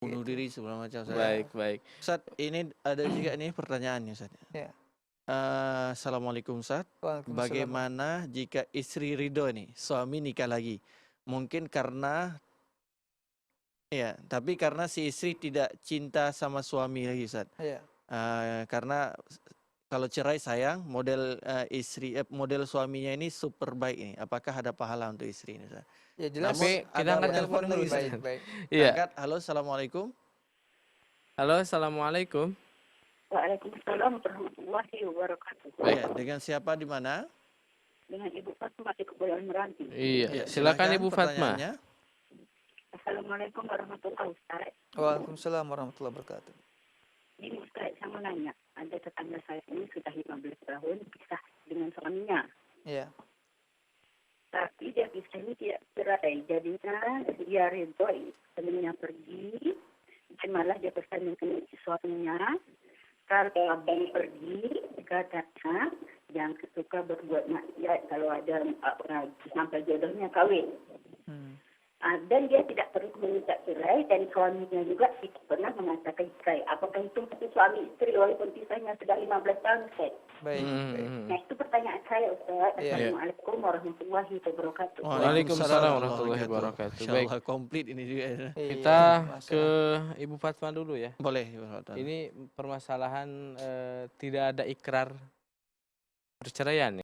bunuh Gitu. diri segala macam. Ustaz. Baik, baik. Ustaz, ini ada juga nih pertanyaannya Ustaz. Ya. Assalamualaikum Ustaz. Waalaikumsalam. Bagaimana jika istri ridho nih, suami nikah lagi? Mungkin karena ya, tapi karena si istri tidak cinta sama suami lagi Ustaz. Iya. Karena kalau cerai sayang, model suaminya ini super baik ini. Apakah ada pahala untuk istri ini Ustaz? Ya jelas. Namun Tapi kita ada angkat telepon telepon dulu, lagi Ustaz. Baik, baik. Iya. Angkat, halo assalamualaikum. Halo, assalamualaikum. Waalaikumsalam warahmatullahi wabarakatuh. Iya, dengan siapa di mana? Dengan Ibu Fatma di Kepulauan Meranti. Iya, silakan Ibu Fatma. pertanyaannya. Assalamualaikum warahmatullahi wabarakatuh. Waalaikumsalam warahmatullahi wabarakatuh. Ini Ustaz, saya mau nanya. Ada tetangga saya ini sudah 15 tahun pisah dengan suaminya. Iya. Tapi dia pisah ini tidak cerai. Jadinya dia ridho temannya pergi. Dan malah dia pesan dengan suaminya. Kalau abang pergi, katanya yang suka berbuat maksiat kalau ada sampai jodohnya kawin. Dan dia tidak perlu meminta cerai dan suaminya juga tidak pernah mengatakan cerai. Apakah itu suami istri walaupun pisahnya sudah 15 tahun, Ustaz? Baik, baik. Nah itu pertanyaan saya, Ustaz. Iya. Assalamualaikum warahmatullahi wabarakatuh. Waalaikumsalam warahmatullahi wabarakatuh. Baik. Insyaallah komplit ini juga. Iya, Kita ke masalah. Ibu Fatma dulu ya. Boleh. Ibu Fatma. Ini permasalahan tidak ada ikrar perceraian.